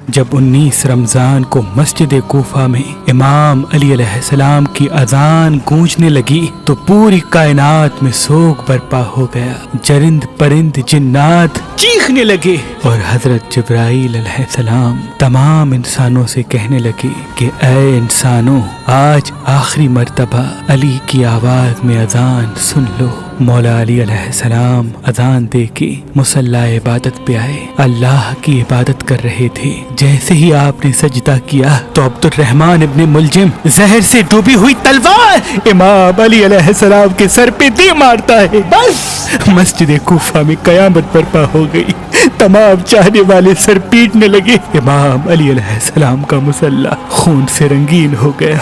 جب 19 رمضان کو مسجد کوفہ میں امام علی علیہ السلام کی اذان گونجنے لگی تو پوری کائنات میں سوگ برپا ہو گیا۔ چرند پرند جنات چیخنے لگے اور حضرت جبرائیل علیہ السلام تمام انسانوں سے کہنے لگے کہ اے انسانوں، آج آخری مرتبہ علی کی آواز میں اذان سن لو۔ مولا علی علیہ السلام اذان دے کے مصلی عبادت پہ آئے، اللہ کی عبادت کر رہے تھے۔ جیسے ہی آپ نے سجدہ کیا تو عبد الرحمن ابن ملجم زہر سے ڈوبی ہوئی تلوار امام علی علیہ السلام کے سر پہ دے مارتا ہے۔ بس مسجد کوفہ میں قیامت برپا ہو گئی۔ تمام چاہنے والے سر پیٹنے لگے۔ امام علی علیہ السلام کا مصلی خون سے رنگین ہو گیا۔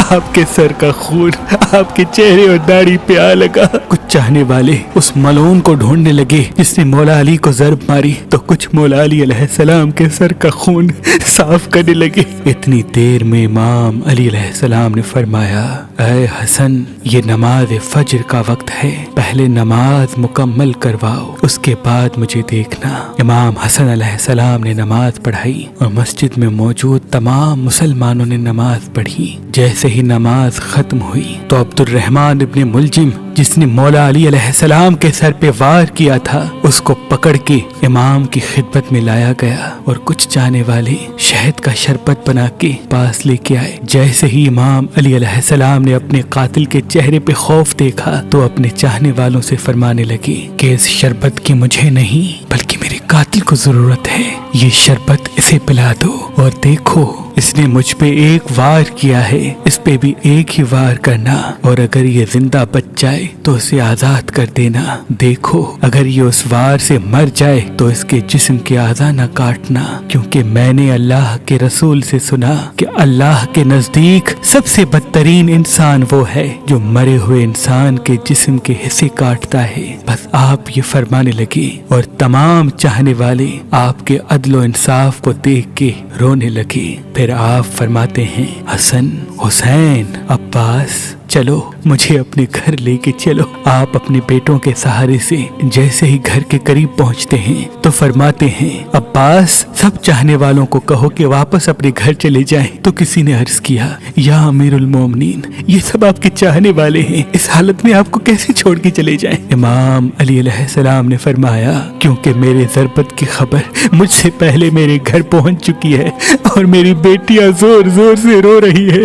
آپ کے سر کا خون آپ کے چہرے اور داڑھی پہ آ لگا۔ کچھ چاہنے والے اس ملعون کو ڈھونڈنے لگے جس نے مولا علی کو ضرب ماری، تو کچھ مولا علی علیہ السلام کے سر کا خون صاف کرنے لگے۔ اتنی دیر میں امام علی علیہ السلام نے فرمایا، اے حسن، یہ نماز فجر کا وقت ہے، پہلے نماز مکمل کرواؤ، اس کے بعد مجھے دیکھنا۔ امام حسن علیہ السلام نے نماز پڑھائی اور مسجد میں موجود تمام مسلمانوں نے نماز پڑھی۔ جیسے ہی نماز ختم ہوئی تو عبد الرحمن ابن ملجم جس نے مولا علی علیہ السلام کے سر پہ وار کیا تھا، اس کو پکڑ کے امام کی خدمت میں لایا گیا اور کچھ چاہنے والے شہد کا شربت بنا کے پاس لے کے آئے۔ جیسے ہی امام علی علیہ السلام نے اپنے قاتل کے چہرے پہ خوف دیکھا تو اپنے چاہنے والوں سے فرمانے لگے کہ اس شربت کی مجھے نہیں بلکہ میرے قاتل کو ضرورت ہے، یہ شربت اسے پلا دو، اور دیکھو اس نے مجھ پہ ایک وار کیا ہے، اس پہ بھی ایک ہی وار کرنا، اور اگر یہ زندہ بچ جائے تو اسے آزاد کر دینا۔ دیکھو اگر یہ اس وار سے مر جائے تو اس کے جسم کے اعضاء نہ کاٹنا، کیونکہ میں نے اللہ کے رسول سے سنا کہ اللہ کے نزدیک سب سے بدترین انسان وہ ہے جو مرے ہوئے انسان کے جسم کے حصے کاٹتا ہے۔ بس آپ یہ فرمانے لگے اور تمام چاہنے والے آپ کے عدل و انصاف کو دیکھ کے رونے لگے۔ پھر آپ فرماتے ہیں، حسن، حسین، عباس، چلو مجھے اپنے گھر لے کے چلو۔ آپ اپنے بیٹوں کے سہارے سے جیسے ہی گھر کے قریب پہنچتے ہیں تو فرماتے ہیں، عباس، سب چاہنے والوں کو کہو کہ واپس اپنے گھر چلے جائیں۔ تو کسی نے عرض کیا، یا امیر المومنین، یہ سب آپ کے چاہنے والے ہیں، اس حالت میں آپ کو کیسے چھوڑ کے چلے جائیں؟ امام علی علیہ السلام نے فرمایا، کیونکہ میرے ضربت کی خبر مجھ سے پہلے میرے گھر پہنچ چکی ہے اور میری بیٹیاں زور زور سے رو رہی ہے۔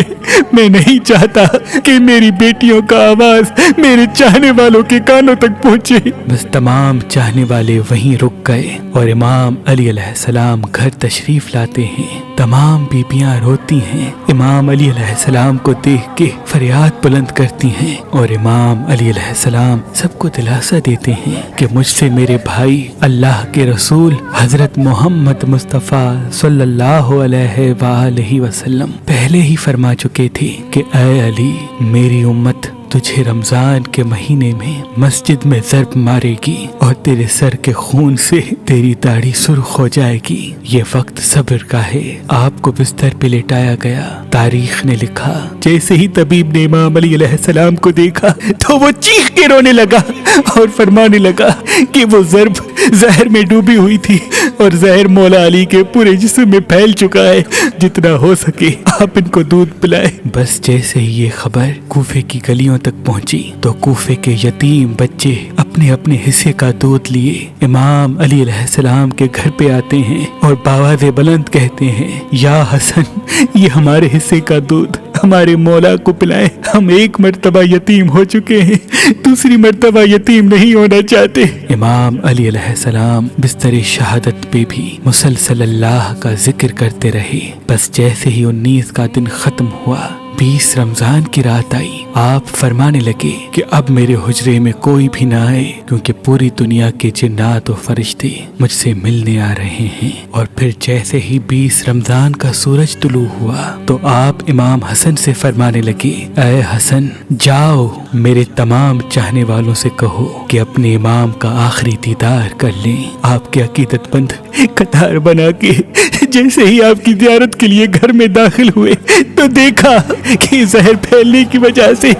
میں نہیں چاہتا کہ میری بیٹیوں کا آواز میرے چاہنے والوں کے کانوں تک پہنچے۔ بس تمام چاہنے والے وہیں رک گئے اور امام علی علیہ السلام گھر تشریف لاتے ہیں۔ تمام بیبیاں روتی ہیں، امام علی علیہ السلام کو دیکھ کے فریاد بلند کرتی ہیں، اور امام علی علیہ السلام سب کو دلاسا دیتے ہیں کہ مجھ سے میرے بھائی اللہ کے رسول حضرت محمد مصطفیٰ صلی اللہ علیہ وآلہ وسلم پہلے ہی فرما چکے تھے کہ اے علی، میری امت تجھے رمضان کے مہینے میں مسجد میں ضرب مارے گی اور تیرے سر کے خون سے تیری داڑھی سرخ ہو جائے گی۔ یہ وقت صبر کا ہے۔ آپ کو بستر پہ لٹایا گیا۔ تاریخ نے لکھا، جیسے ہی طبیب نے امام علی علیہ السلام کو دیکھا تو وہ چیخ کے رونے لگا اور فرمانے لگا کہ وہ ضرب زہر میں ڈوبی ہوئی تھی اور زہر مولا علی کے پورے جسم میں پھیل چکا ہے، جتنا ہو سکے آپ ان کو دودھ پلائے۔ بس جیسے ہی یہ خبر کوفے کی گلیوں تک پہنچی تو کوفے کے یتیم بچے اپنے اپنے حصے کا دودھ لیے امام علی علیہ السلام کے گھر پہ آتے ہیں اور بآواز بلند کہتے ہیں، یا حسن، یہ ہمارے حصے کا دودھ ہمارے مولا کو پلائیں، ہم ایک مرتبہ یتیم ہو چکے ہیں، دوسری مرتبہ یتیم نہیں ہونا چاہتے۔ امام علی علیہ السلام بستر شہادت پہ بھی مسلسل اللہ کا ذکر کرتے رہے۔ بس جیسے ہی 19 کا دن ختم ہوا، 20 رمضان کی رات آئی، آپ فرمانے لگے کہ اب میرے حجرے میں کوئی بھی نہ آئے، کیونکہ پوری دنیا کے جنات و فرشتے مجھ سے ملنے آ رہے ہیں۔ اور پھر جیسے ہی 20 رمضان کا سورج طلوع ہوا تو آپ امام حسن سے فرمانے لگے، اے حسن، جاؤ میرے تمام چاہنے والوں سے کہو کہ اپنے امام کا آخری دیدار کر لیں۔ آپ کے عقیدت مند قطار بنا کے جیسے ہی آپ کی زیارت کے لیے گھر میں داخل ہوئے تو دیکھا کہ زہر پھیلنے کی وجہ سے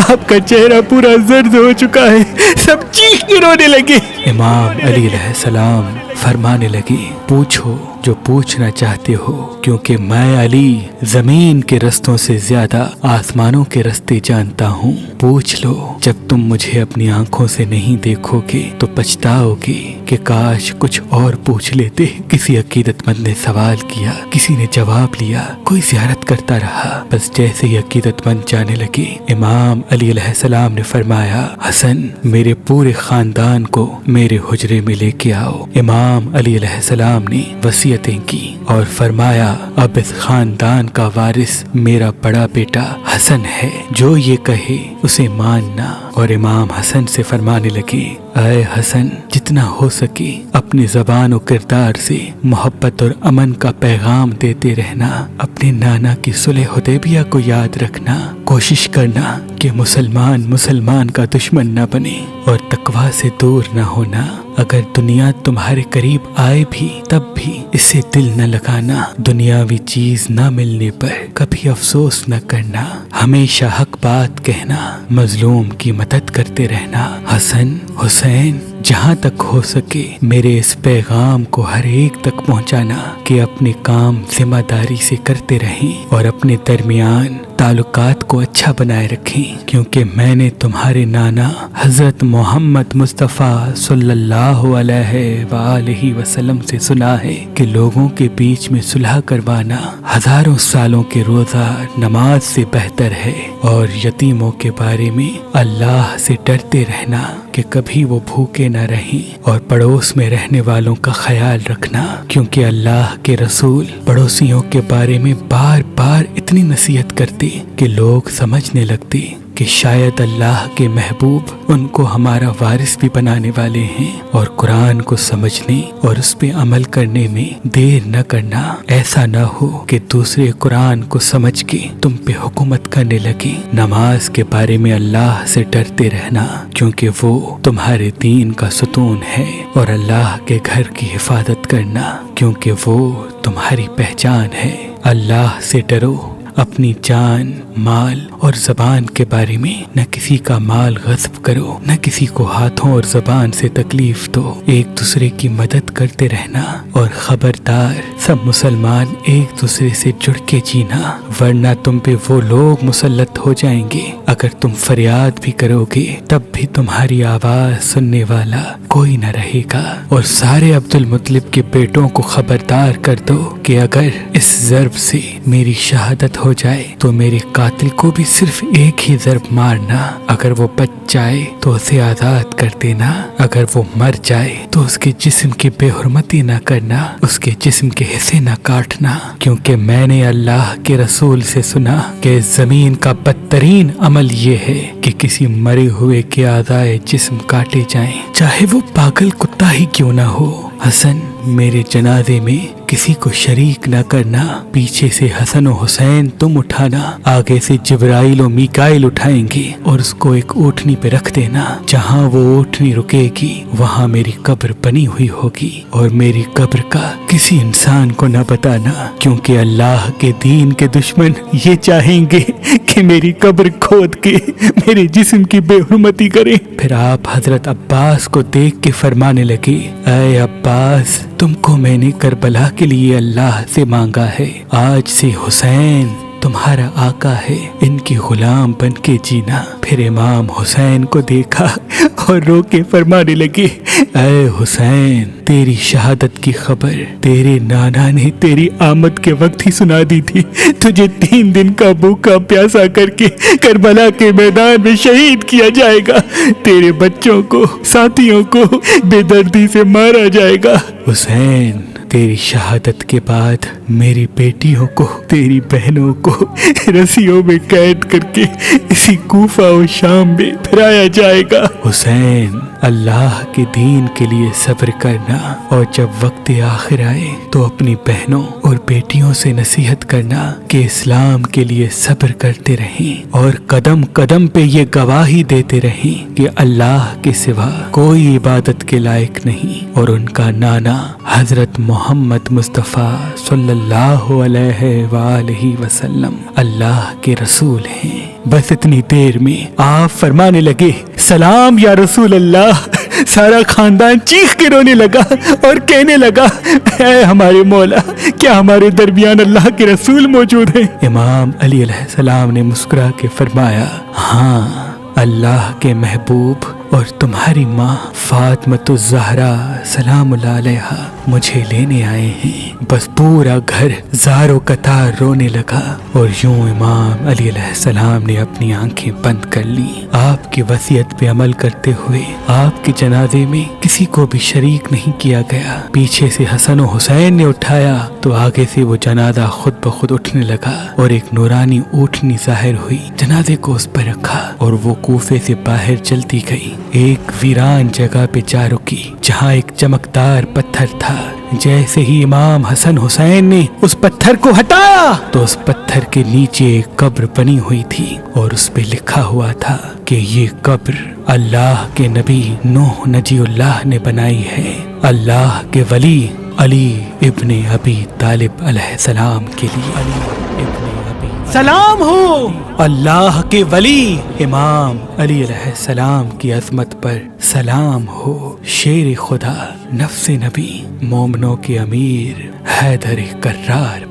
آپ کا چہرہ پورا زرد ہو چکا ہے۔ سب چیخ کے رونے لگے۔ امام علی علیہ السلام فرمانے لگے، پوچھو जो पूछना चाहते हो, क्योंकि मैं अली जमीन के रस्तों से ज्यादा आसमानों के रास्ते जानता हूँ। पूछ लो, जब तुम मुझे अपनी आंखों से नहीं देखोगे तो पछताओगे कि काश कुछ और पूछ लेते। किसी अकीदतमंद ने सवाल किया, किसी ने जवाब लिया, कोई ज़ियारत करता रहा। बस जैसे ही अकीदतमंद जाने लगे, इमाम अली अलैहिस्सलाम ने फरमाया, हसन मेरे पूरे खानदान को मेरे हुजरे में लेके आओ। इमाम अली अलैहिस्सलाम ने वसीयतें की और फरमाया, अब इस खानदान का वारिस मेरा बड़ा बेटा हसन है, जो ये कहे उसे मानना। और इमाम हसन से फरमाने लगे, ऐ हसन, जितना हो सके अपनी ज़बान और किरदार से मोहब्बत और अमन का पैगाम देते रहना। अपने नाना की सुलह हुदैबिया को याद रखना। कोशिश करना कि मुसलमान का दुश्मन न बने और तकवा से दूर न होना। अगर दुनिया तुम्हारे करीब आए भी तब भी इससे दिल न लगाना। दुनियावी चीज न मिलने पर कभी अफसोस न करना। हमेशा हक बात कहना, मजलूम की मदद करते रहना। हसन, हुसैन, जहाँ तक हो सके मेरे इस पैगाम को हर एक तक पहुँचाना कि अपने काम जिम्मेदारी से करते रहें और अपने दरमियान ताल्लुकात को अच्छा बनाए रखें, क्योंकि मैंने तुम्हारे नाना हजरत मोहम्मद मुस्तफ़ा सल्लल्लाहु अलैहि वसल्लम से सुना है कि लोगों के बीच में सुलह करवाना हजारों सालों के रोजा नमाज से बेहतर है। और यतीमों के बारे में अल्लाह से डरते रहना कि कभी वो भूखे न रहें, और पड़ोस में रहने वालों का ख्याल रखना, क्योंकि अल्लाह के रसूल पड़ोसियों के बारे में बार बार इतनी नसीहत करते कि लोग समझने लगते कि शायद अल्लाह के महबूब उनको हमारा वारिस भी बनाने वाले हैं। और कुरान को समझने और उस पे अमल करने में देर न करना। ऐसा न हो कि दूसरे कुरान को समझ के तुम पे हुकूमत करने लगे। नमाज के बारे में अल्लाह से डरते रहना, क्योंकि वो तुम्हारे दीन का सुतून है। और अल्लाह के घर की हिफाजत करना, क्योंकि वो तुम्हारी पहचान है। अल्लाह से डरो। अपनी जान, माल और जबान के बारे में न किसी का माल गस्ब करो, न किसी को हाथों और जबान से तकलीफ दो। एक दूसरे की मदद करते रहना। और खबरदार, सब मुसलमान एक दूसरे से जुड़ के जीना, वरना तुम पे वो लोग मुसल्लत हो जाएंगे। अगर तुम फरियाद भी करोगे तब भी तुम्हारी आवाज सुनने वाला कोई न रहेगा। और सारे अब्दुल मुत्तलिब के बेटों को खबरदार कर दो कि अगर इस ज़र्ब से मेरी शहादत हो जाए तो मेरे कातिल को भी सिर्फ एक ही ज़र्ब मारना। अगर वो बच जाए तो उसे आज़ाद कर देना। अगर वो मर जाए तो उसके जिस्म की बेहुरमती न करना, उसके जिस्म के हिस्से न काटना। क्योंकि मैंने अल्लाह के रसूल से सुना कि ज़मीन का बदतरीन अमल ये है कि किसी मरे हुए के आज़ाए जिस्म काटे जाएं, चाहे वो पागल कुत्ता ही क्यों ना हो। हसन, मेरे जनाजे में किसी को शरीक न करना। पीछे से हसन और हुसैन तुम उठाना, आगे से जिब्राइल और मीकाइल उठाएंगे और उसको एक ऊँटनी पे रख देना। जहाँ वो ऊँटनी रुकेगी वहाँ मेरी कब्र बनी हुई होगी। और मेरी कब्र का किसी इंसान को न बताना, क्योंकि अल्लाह के दीन के दुश्मन ये चाहेंगे कि मेरी कब्र खोद के मेरे जिस्म की बेहुरमती करें। फिर आप हजरत अब्बास को देख के फरमाने लगे, ऐ अब्बास, तुमको मैंने करबला के लिए अल्लाह से मांगा है। आज से हुसैन तुम्हारा आका है, इनकी गुलाम बन के जीना। फिर इमाम हुसैन को देखा और रो के फरमाने लगे, ऐ हुसैन, तेरी शहादत की खबर तेरे नाना ने तेरी आमद के वक्त ही सुना दी थी। तुझे 3 दिन का भूखा प्यासा करके करबला के मैदान में शहीद किया जाएगा। तेरे बच्चों को, साथियों को बेदर्दी से मारा जाएगा। हुसैन, तेरी शहादत के बाद मेरी बेटियों को, तेरी बहनों को रस्सियों में कैद करके इसी कूफा और शाम में फिराया जाएगा। हुसैन, अल्लाह के दीन के लिए सब्र करना, और जब वक्त आखिर आए तो अपनी बहनों और बेटियों से नसीहत करना कि इस्लाम के लिए सब्र करते रहें और कदम कदम पे ये गवाही देते रहें कि अल्लाह के सिवा कोई इबादत के लायक नहीं, और उनका नाना हजरत मोहम्मद मुस्तफ़ा सल्लल्लाहु अलैहि वसल्लम अल्लाह के रसूल हैं। बस इतनी देर में आप फरमाने लगे, सलाम या रसूल अल्लाह, सारा खानदान चीख के रोने लगा और कहने लगा, ऐ हमारे मौला, क्या हमारे दरमियान अल्लाह के रसूल मौजूद हैं? इमाम अली अलैहिस्सलाम ने मुस्कुरा के फरमाया, हाँ, अल्लाह के महबूब और तुम्हारी माँ फातिमतुज़ ज़हरा सलामुल्लाह अलैहा मुझे लेने आए हैं। बस पूरा घर ज़ारो कतार रोने लगा और यूं इमाम अली अलैहिस्सलाम ने अपनी आंखें बंद कर ली। आपकी वसीयत पे अमल करते हुए आपके जनाजे में किसी को भी शरीक नहीं किया गया। पीछे से हसन और हुसैन ने उठाया तो आगे से वो जनाजा खुद ब खुद उठने लगा और एक नूरानी ऊँटनी जाहिर हुई। जनाजे को उस पर रखा और वो कूफे से बाहर चलती गई। एक वीरान जगह पे जा रुकी जहाँ एक चमकदार पत्थर था। जैसे ही इमाम हसन हुसैन ने उस पत्थर को हटाया तो उस पत्थर के नीचे एक कब्र बनी हुई थी और उस पे लिखा हुआ था कि ये कब्र अल्लाह के नबी नूह नजीउल्लाह ने बनाई है, अल्लाह के वली अली इब्ने अबी तालिब अलैहिस्सलाम के लिए। अली इब्ने अबी सलाम हो अल्लाह के वली इमाम अली अलैहिस्सलाम की अज़मत पर सलाम हो। शेर खुदा नफ्स नबी मोमनों के अमीर हैदर कर्रार